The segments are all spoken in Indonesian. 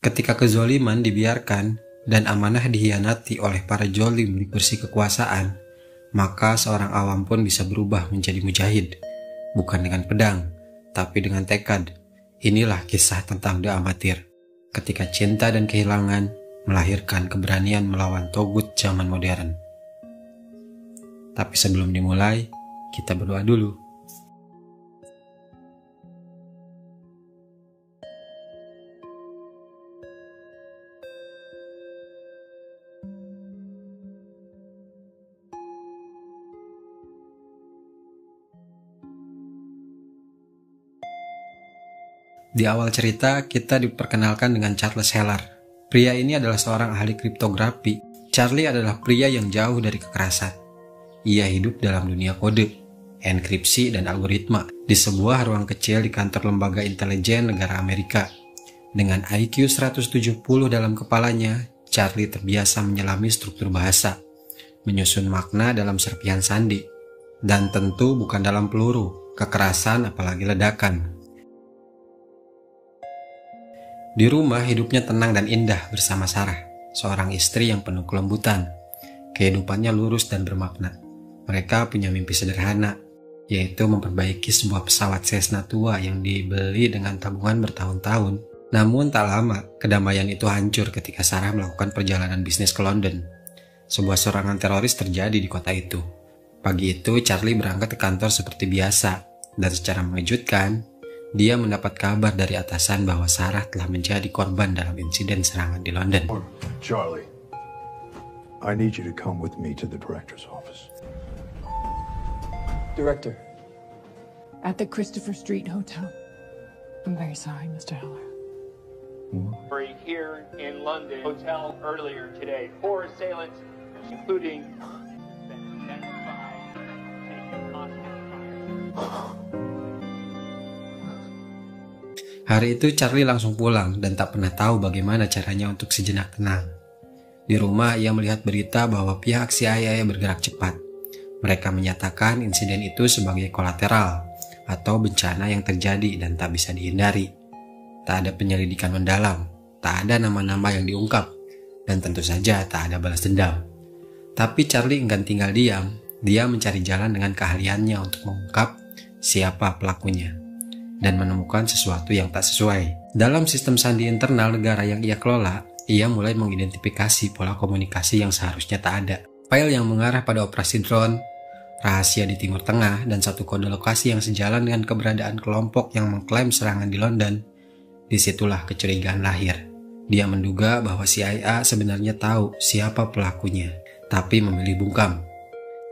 Ketika kezoliman dibiarkan dan amanah dihianati oleh para jolim di kursi kekuasaan, maka seorang awam pun bisa berubah menjadi mujahid, bukan dengan pedang, tapi dengan tekad. Inilah kisah tentang The Amatir, ketika cinta dan kehilangan melahirkan keberanian melawan togut zaman modern. Tapi sebelum dimulai, kita berdoa dulu. Di awal cerita, kita diperkenalkan dengan Charles Heller. Pria ini adalah seorang ahli kriptografi. Charlie adalah pria yang jauh dari kekerasan. Ia hidup dalam dunia kode, enkripsi, dan algoritma di sebuah ruang kecil di kantor lembaga intelijen negara Amerika. Dengan IQ 170 dalam kepalanya, Charlie terbiasa menyelami struktur bahasa, menyusun makna dalam serpihan sandi, dan tentu bukan dalam peluru, kekerasan apalagi ledakan. Di rumah hidupnya tenang dan indah bersama Sarah, seorang istri yang penuh kelembutan. Kehidupannya lurus dan bermakna. Mereka punya mimpi sederhana, yaitu memperbaiki sebuah pesawat Cessna tua yang dibeli dengan tabungan bertahun-tahun. Namun tak lama, kedamaian itu hancur ketika Sarah melakukan perjalanan bisnis ke London. Sebuah serangan teroris terjadi di kota itu. Pagi itu Charlie berangkat ke kantor seperti biasa, dan secara mengejutkan, dia mendapat kabar dari atasan bahwa Sarah telah menjadi korban dalam insiden serangan di London. Charlie, I need you to come with me to the director's office. Director. At the Christopher Street Hotel. I'm very sorry, Mr. Heller. Here in London hotel earlier today. 4 assailants, including Hari itu Charlie langsung pulang dan tak pernah tahu bagaimana caranya untuk sejenak tenang. Di rumah ia melihat berita bahwa pihak CIA bergerak cepat. Mereka menyatakan insiden itu sebagai kolateral atau bencana yang terjadi dan tak bisa dihindari. Tak ada penyelidikan mendalam, tak ada nama-nama yang diungkap, dan tentu saja tak ada balas dendam. Tapi Charlie enggan tinggal diam. Dia mencari jalan dengan keahliannya untuk mengungkap siapa pelakunya dan menemukan sesuatu yang tak sesuai. Dalam sistem sandi internal negara yang ia kelola, ia mulai mengidentifikasi pola komunikasi yang seharusnya tak ada. File yang mengarah pada operasi drone, rahasia di Timur Tengah, dan satu kode lokasi yang sejalan dengan keberadaan kelompok yang mengklaim serangan di London. Disitulah kecurigaan lahir. Dia menduga bahwa CIA sebenarnya tahu siapa pelakunya, tapi memilih bungkam.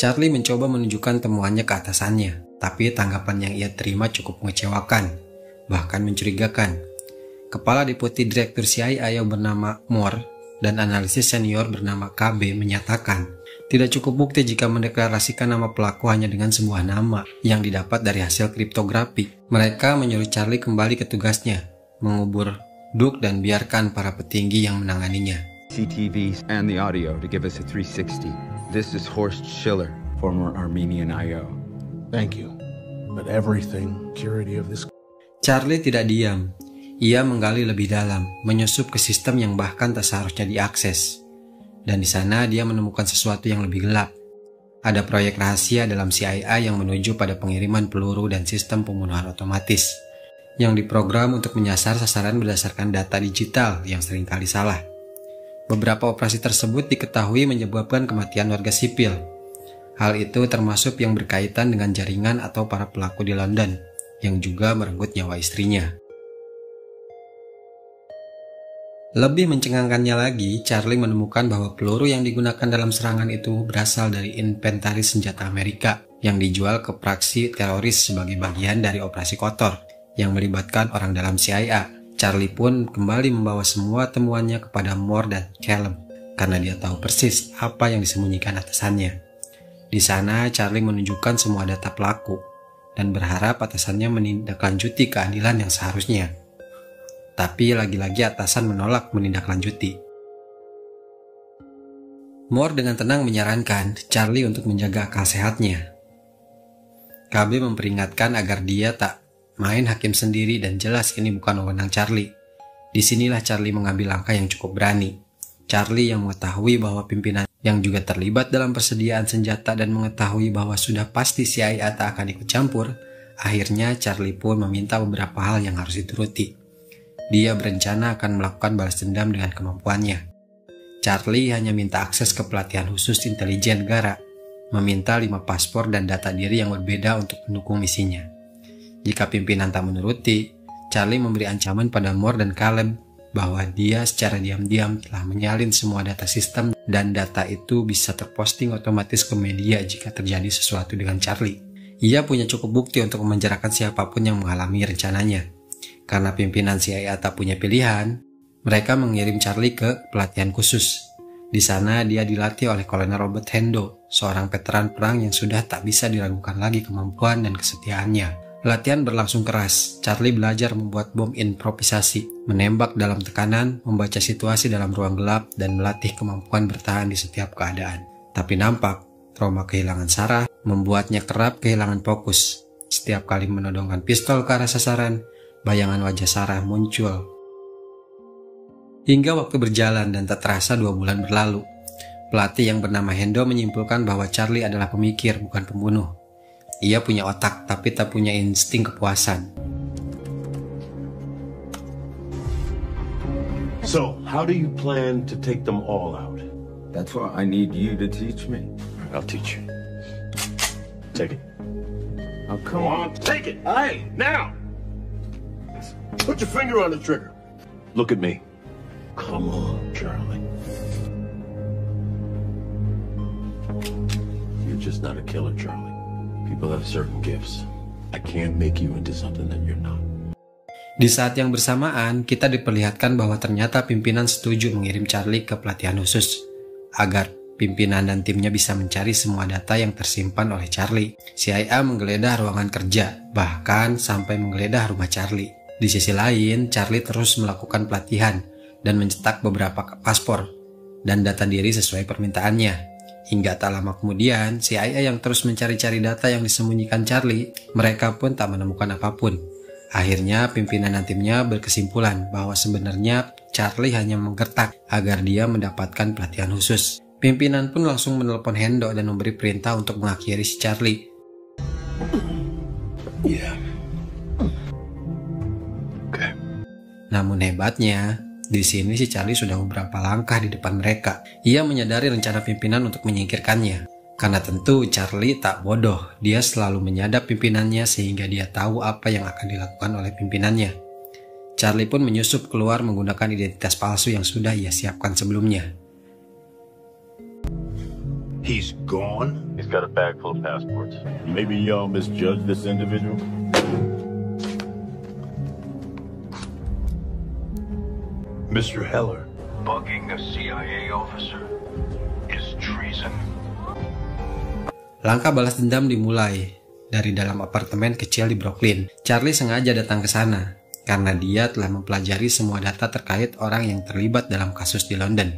Charlie mencoba menunjukkan temuannya ke atasannya, tapi tanggapan yang ia terima cukup mengecewakan, bahkan mencurigakan. Kepala Deputi Direktur CIA yang bernama Moore dan analisis senior bernama KB menyatakan, tidak cukup bukti jika mendeklarasikan nama pelaku hanya dengan sebuah nama yang didapat dari hasil kriptografi. Mereka menyuruh Charlie kembali ke tugasnya, mengubur Duke dan biarkan para petinggi yang menanganinya. CCTV and the audio to give us a 360. This is Horst Schiller, former Armenian IO. Thank you. But everything, security of this... Charlie tidak diam. Ia menggali lebih dalam, menyusup ke sistem yang bahkan tak seharusnya diakses. Dan di sana dia menemukan sesuatu yang lebih gelap. Ada proyek rahasia dalam CIA yang menuju pada pengiriman peluru dan sistem pembunuhan otomatis, yang diprogram untuk menyasar sasaran berdasarkan data digital yang seringkali salah. Beberapa operasi tersebut diketahui menyebabkan kematian warga sipil. Hal itu termasuk yang berkaitan dengan jaringan atau para pelaku di London, yang juga merenggut nyawa istrinya. Lebih mencengangkannya lagi, Charlie menemukan bahwa peluru yang digunakan dalam serangan itu berasal dari inventaris senjata Amerika yang dijual ke praksi teroris sebagai bagian dari operasi kotor yang melibatkan orang dalam CIA. Charlie pun kembali membawa semua temuannya kepada Moore dan Callum karena dia tahu persis apa yang disembunyikan atasannya. Di sana Charlie menunjukkan semua data pelaku dan berharap atasannya menindaklanjuti keadilan yang seharusnya. Tapi lagi-lagi atasan menolak menindaklanjuti. Moore dengan tenang menyarankan Charlie untuk menjaga akal sehatnya. KB memperingatkan agar dia tak main hakim sendiri dan jelas ini bukan wewenang Charlie. Disinilah Charlie mengambil langkah yang cukup berani. Charlie yang mengetahui bahwa pimpinan yang juga terlibat dalam persediaan senjata dan mengetahui bahwa sudah pasti CIA tak akan ikut campur, akhirnya Charlie pun meminta beberapa hal yang harus dituruti. Dia berencana akan melakukan balas dendam dengan kemampuannya. Charlie hanya minta akses ke pelatihan khusus intelijen negara, meminta 5 paspor dan data diri yang berbeda untuk mendukung misinya. Jika pimpinan tak menuruti, Charlie memberi ancaman pada Moore dan Caleb bahwa dia secara diam-diam telah menyalin semua data sistem dan data itu bisa terposting otomatis ke media jika terjadi sesuatu dengan Charlie. Ia punya cukup bukti untuk memenjarakan siapapun yang menghalangi rencananya. Karena pimpinan CIA tak punya pilihan, mereka mengirim Charlie ke pelatihan khusus. Di sana dia dilatih oleh Kolonel Robert Hendo, seorang veteran perang yang sudah tak bisa diragukan lagi kemampuan dan kesetiaannya. Latihan berlangsung keras. Charlie belajar membuat bom improvisasi, menembak dalam tekanan, membaca situasi dalam ruang gelap, dan melatih kemampuan bertahan di setiap keadaan. Tapi nampak, trauma kehilangan Sarah membuatnya kerap kehilangan fokus. Setiap kali menodongkan pistol ke arah sasaran, bayangan wajah Sarah muncul. Hingga waktu berjalan dan tak terasa 2 bulan berlalu. Pelatih yang bernama Hendo menyimpulkan bahwa Charlie adalah pemikir, bukan pembunuh. Ia punya otak, tapi tak punya insting kepuasan. So, how do you plan to take them all out? That's what I need you to teach me. I'll teach you. Take it. Oh, Come on, take it! Hey, now! Put your finger on the trigger. Look at me. Come on, Charlie. You're just not a killer, Charlie. People have certain gifts. I can't make you into something that you're not. Di saat yang bersamaan, kita diperlihatkan bahwa ternyata pimpinan setuju mengirim Charlie ke pelatihan khusus agar pimpinan dan timnya bisa mencari semua data yang tersimpan oleh Charlie. CIA menggeledah ruangan kerja, bahkan sampai menggeledah rumah Charlie. Di sisi lain, Charlie terus melakukan pelatihan dan mencetak beberapa paspor dan data diri sesuai permintaannya. Hingga tak lama kemudian, CIA yang terus mencari-cari data yang disembunyikan Charlie, mereka pun tak menemukan apapun. Akhirnya, pimpinan dan timnya berkesimpulan bahwa sebenarnya Charlie hanya menggertak agar dia mendapatkan pelatihan khusus. Pimpinan pun langsung menelpon Hendo dan memberi perintah untuk mengakhiri si Charlie. Yeah. Okay. Namun hebatnya, di sini si Charlie sudah beberapa langkah di depan mereka. Ia menyadari rencana pimpinan untuk menyingkirkannya. Karena tentu Charlie tak bodoh, dia selalu menyadap pimpinannya sehingga dia tahu apa yang akan dilakukan oleh pimpinannya. Charlie pun menyusup keluar menggunakan identitas palsu yang sudah ia siapkan sebelumnya. He's gone? He's got a bag full of passports. Maybe y'all misjudged this individual? Mr. Heller. Bugging a CIA officer is treason. Langkah balas dendam dimulai dari dalam apartemen kecil di Brooklyn. Charlie sengaja datang ke sana karena dia telah mempelajari semua data terkait orang yang terlibat dalam kasus di London.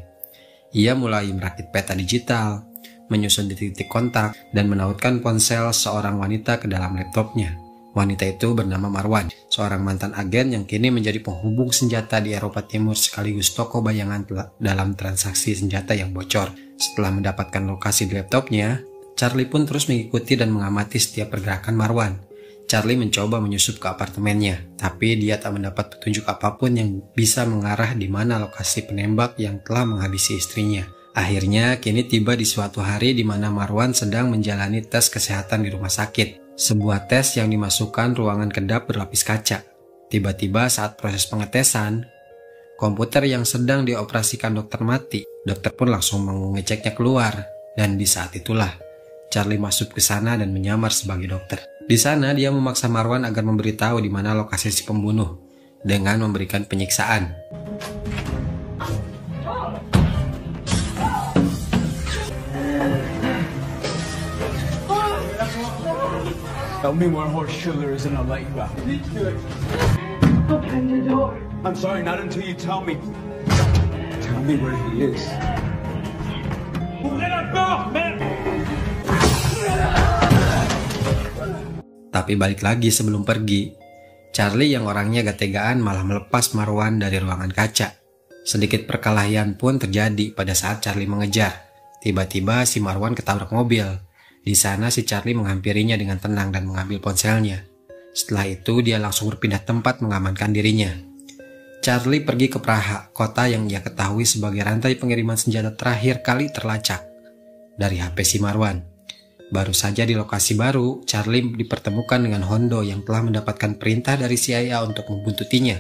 Ia mulai merakit peta digital, menyusun titik-titik kontak, dan menautkan ponsel seorang wanita ke dalam laptopnya. Wanita itu bernama Marwan, seorang mantan agen yang kini menjadi penghubung senjata di Eropa Timur sekaligus tokoh bayangan dalam transaksi senjata yang bocor. Setelah mendapatkan lokasi di laptopnya, Charlie pun terus mengikuti dan mengamati setiap pergerakan Marwan. Charlie mencoba menyusup ke apartemennya, tapi dia tak mendapat petunjuk apapun yang bisa mengarah di mana lokasi penembak yang telah menghabisi istrinya. Akhirnya, kini tiba di suatu hari di mana Marwan sedang menjalani tes kesehatan di rumah sakit. Sebuah tes yang dimasukkan ruangan kedap berlapis kaca. Tiba-tiba saat proses pengetesan, komputer yang sedang dioperasikan dokter mati. Dokter pun langsung mengeceknya keluar, dan di saat itulah Charlie masuk ke sana dan menyamar sebagai dokter. Di sana dia memaksa Marwan agar memberitahu di mana lokasi si pembunuh dengan memberikan penyiksaan. Tell me where Horst Schiller is and I'll let you out. Open the door. I'm sorry, not until you tell me. Tell me where he is. Let her go, man! Tapi balik lagi sebelum pergi, Charlie yang orangnya gak tegaan malah melepas Marwan dari ruangan kaca. Sedikit perkelahian pun terjadi pada saat Charlie mengejar. Tiba-tiba si Marwan ketabrak mobil. Di sana si Charlie menghampirinya dengan tenang dan mengambil ponselnya. Setelah itu dia langsung berpindah tempat mengamankan dirinya. Charlie pergi ke Praha, kota yang ia ketahui sebagai rantai pengiriman senjata terakhir kali terlacak dari HP si Marwan. Baru saja di lokasi baru, Charlie dipertemukan dengan Hondo yang telah mendapatkan perintah dari CIA untuk membuntutinya.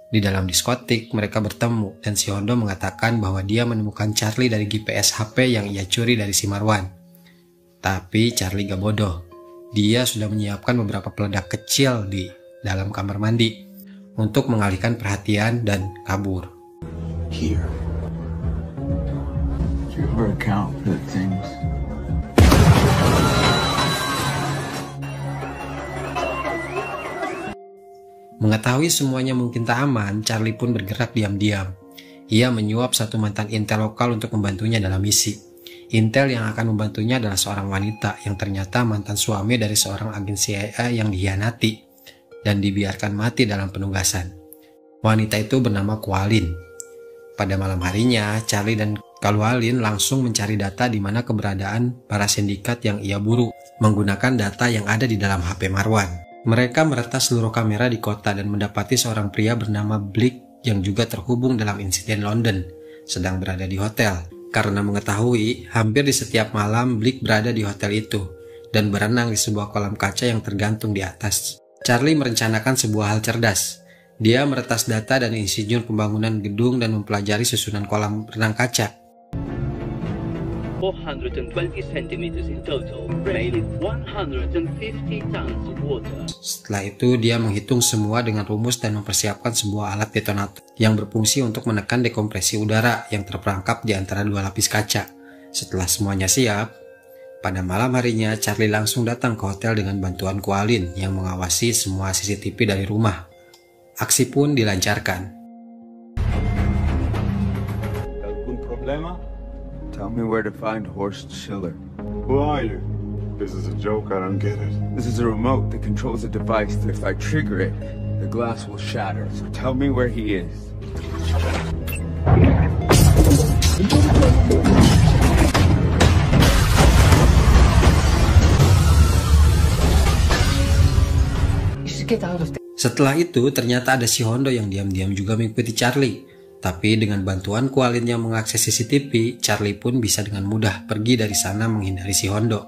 Di dalam diskotik, mereka bertemu dan si Hondo mengatakan bahwa dia menemukan Charlie dari GPS HP yang ia curi dari si Marwan. Tapi Charlie gak bodoh. Dia sudah menyiapkan beberapa peledak kecil di dalam kamar mandi untuk mengalihkan perhatian dan kabur. Here. Do you ever account for the things? Mengetahui semuanya mungkin tak aman, Charlie pun bergerak diam-diam. Ia menyuap satu mantan intel lokal untuk membantunya dalam misi. Intel yang akan membantunya adalah seorang wanita yang ternyata mantan suami dari seorang agen CIA yang dikhianati dan dibiarkan mati dalam penugasan. Wanita itu bernama Kualin. Pada malam harinya, Charlie dan Kualin langsung mencari data di mana keberadaan para sindikat yang ia buru menggunakan data yang ada di dalam HP Marwan. Mereka meretas seluruh kamera di kota dan mendapati seorang pria bernama Blake yang juga terhubung dalam insiden London, sedang berada di hotel. Karena mengetahui, hampir di setiap malam Blake berada di hotel itu dan berenang di sebuah kolam kaca yang tergantung di atas. Charlie merencanakan sebuah hal cerdas. Dia meretas data dan insinyur pembangunan gedung dan mempelajari susunan kolam renang kaca. 420 centimeters in total, made 150 tons of water. Setelah itu, dia menghitung semua dengan rumus dan mempersiapkan sebuah alat detonator yang berfungsi untuk menekan dekompresi udara yang terperangkap di antara dua lapis kaca. Setelah semuanya siap, pada malam harinya Charlie langsung datang ke hotel dengan bantuan Kualin yang mengawasi semua CCTV dari rumah. Aksi pun dilancarkan. ¿Algún problema? Tell me where to find Horst Schiller. Who are you? This is a joke, I don't get it. This is a remote that controls a device that if I trigger it, the glass will shatter. So tell me where he is. Setelah itu, ternyata ada si Hondo yang diam-diam juga mengikuti Charlie. Tapi dengan bantuan Kualin yang mengakses CCTV, Charlie pun bisa dengan mudah pergi dari sana menghindari si Hondo.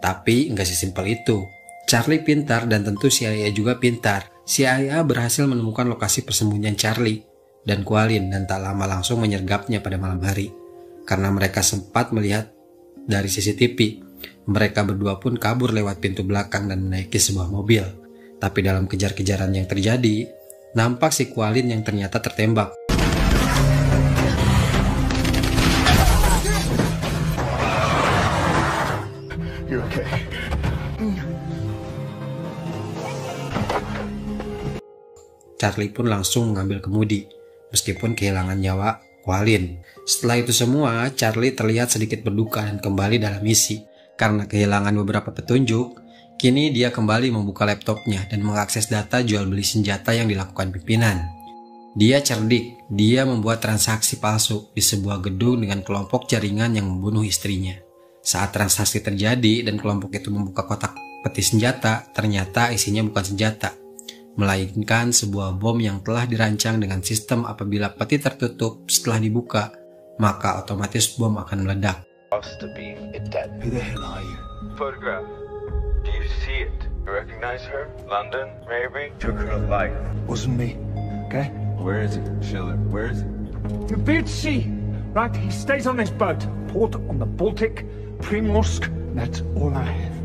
Tapi nggak sesimpel itu. Charlie pintar dan tentu CIA juga pintar. CIA berhasil menemukan lokasi persembunyian Charlie dan Kualin dan tak lama langsung menyergapnya pada malam hari. Karena mereka sempat melihat dari CCTV, mereka berdua pun kabur lewat pintu belakang dan menaiki sebuah mobil. Tapi dalam kejar-kejaran yang terjadi, nampak si Kualin yang ternyata tertembak. Charlie pun langsung mengambil kemudi, meskipun kehilangan nyawa Kualin. Setelah itu semua, Charlie terlihat sedikit berduka dan kembali dalam misi. Karena kehilangan beberapa petunjuk, kini dia kembali membuka laptopnya dan mengakses data jual beli senjata yang dilakukan pimpinan. Dia cerdik, dia membuat transaksi palsu di sebuah gedung dengan kelompok jaringan yang membunuh istrinya. Saat transaksi terjadi dan kelompok itu membuka kotak peti senjata, ternyata isinya bukan senjata, melainkan sebuah bom yang telah dirancang dengan sistem apabila peti tertutup setelah dibuka, maka otomatis bom akan meledak. Supposed to be dead. Who the hell are you? Photograph. Do you see it? You recognize her? London, maybe? Took her life. Wasn't me. Okay? Where is it, Schiller? Where is it? The big sea. Right, he stays on this boat. Port on the Baltic, Primorsk. That's all I have.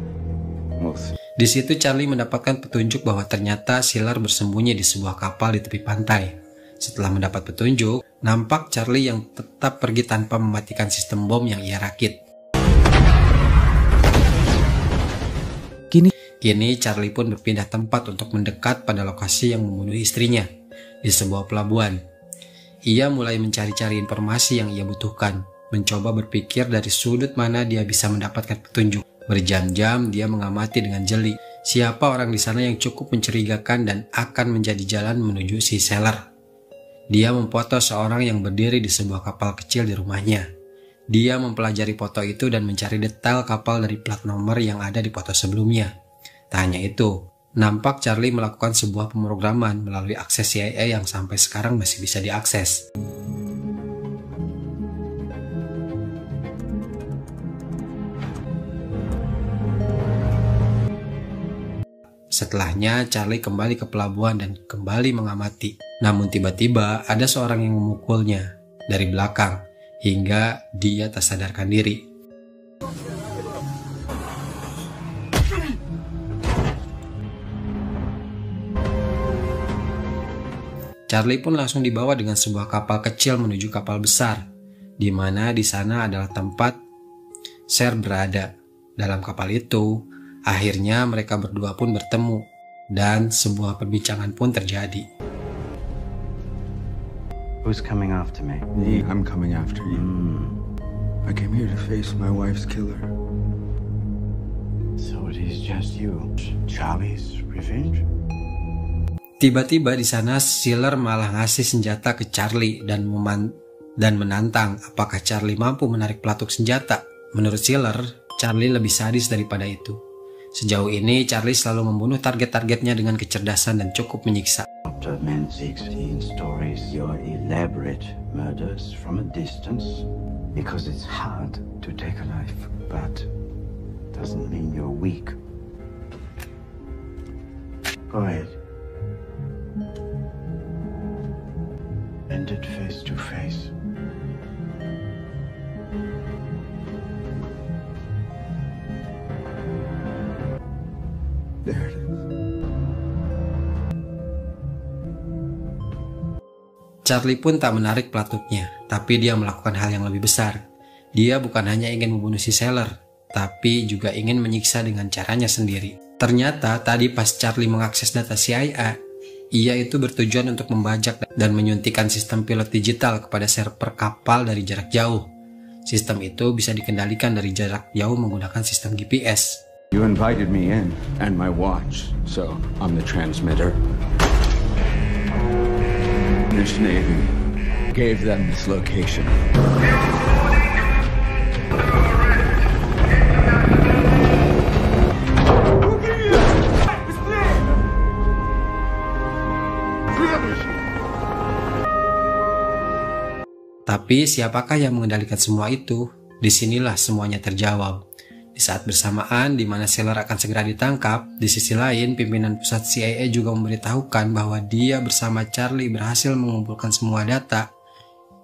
We'll see. Di situ Charlie mendapatkan petunjuk bahwa ternyata Schiller bersembunyi di sebuah kapal di tepi pantai. Setelah mendapat petunjuk, nampak Charlie yang tetap pergi tanpa mematikan sistem bom yang ia rakit. Kini Charlie pun berpindah tempat untuk mendekat pada lokasi yang membunuh istrinya di sebuah pelabuhan. Ia mulai mencari-cari informasi yang ia butuhkan, mencoba berpikir dari sudut mana dia bisa mendapatkan petunjuk. Berjam-jam dia mengamati dengan jeli siapa orang di sana yang cukup mencurigakan dan akan menjadi jalan menuju si Sailor. Dia memfoto seorang yang berdiri di sebuah kapal kecil di rumahnya. Dia mempelajari foto itu dan mencari detail kapal dari plat nomor yang ada di foto sebelumnya. Tak hanya itu, nampak Charlie melakukan sebuah pemrograman melalui akses CIA yang sampai sekarang masih bisa diakses. Setelahnya, Charlie kembali ke pelabuhan dan kembali mengamati. Namun tiba-tiba ada seorang yang memukulnya dari belakang hingga dia tak sadarkan diri. Charlie pun langsung dibawa dengan sebuah kapal kecil menuju kapal besar, di mana di sana adalah tempat Sher berada. Dalam kapal itu, akhirnya mereka berdua pun bertemu dan sebuah perbincangan pun terjadi. Who's coming after me? I'm coming after you. I came here to face my wife's killer. So it is just you. Charlie's revenge? Tiba-tiba di sana Sailor malah ngasih senjata ke Charlie dan menantang apakah Charlie mampu menarik pelatuk senjata. Menurut Sailor, Charlie lebih sadis daripada itu. Sejauh ini Charlie selalu membunuh target-targetnya dengan kecerdasan dan cukup menyiksa. After men 16 stories, your elaborate murders from a distance, because it's hard to take a life, but doesn't mean you're weak. Go ahead. End it face to face. There it is. Charlie pun tak menarik pelatuknya, tapi dia melakukan hal yang lebih besar. Dia bukan hanya ingin membunuh si Sailor, tapi juga ingin menyiksa dengan caranya sendiri. Ternyata tadi pas Charlie mengakses data CIA, ia itu bertujuan untuk membajak dan menyuntikkan sistem pilot digital kepada server kapal dari jarak jauh. Sistem itu bisa dikendalikan dari jarak jauh menggunakan sistem GPS. You invited me in, and my watch, so I'm the transmitter. British Navy gave them this location. Tapi siapakah yang mengendalikan semua itu? Disinilah semuanya terjawab. Di saat bersamaan di mana Sailor akan segera ditangkap, di sisi lain pimpinan pusat CIA juga memberitahukan bahwa dia bersama Charlie berhasil mengumpulkan semua data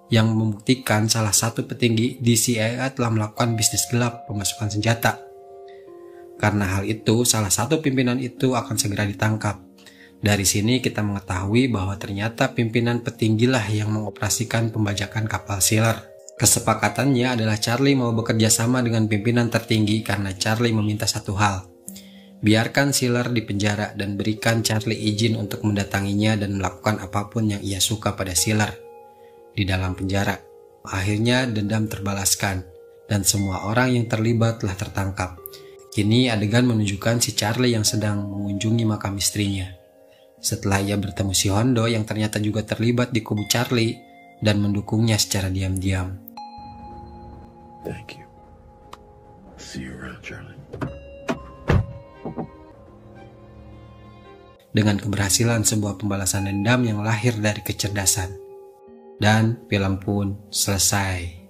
yang membuktikan salah satu petinggi di CIA telah melakukan bisnis gelap pemasukan senjata. Karena hal itu, salah satu pimpinan itu akan segera ditangkap. Dari sini kita mengetahui bahwa ternyata pimpinan petinggilah yang mengoperasikan pembajakan kapal Sailor. Kesepakatannya adalah Charlie mau bekerja sama dengan pimpinan tertinggi karena Charlie meminta satu hal. Biarkan Sailor di penjara dan berikan Charlie izin untuk mendatanginya dan melakukan apapun yang ia suka pada Sailor di dalam penjara. Akhirnya dendam terbalaskan dan semua orang yang terlibat telah tertangkap. Kini adegan menunjukkan si Charlie yang sedang mengunjungi makam istrinya. Setelah ia bertemu si Hondo yang ternyata juga terlibat di kubu Charlie dan mendukungnya secara diam-diam. Thank you. See you around, Charlie. Dengan keberhasilan sebuah pembalasan dendam yang lahir dari kecerdasan. Dan film pun selesai.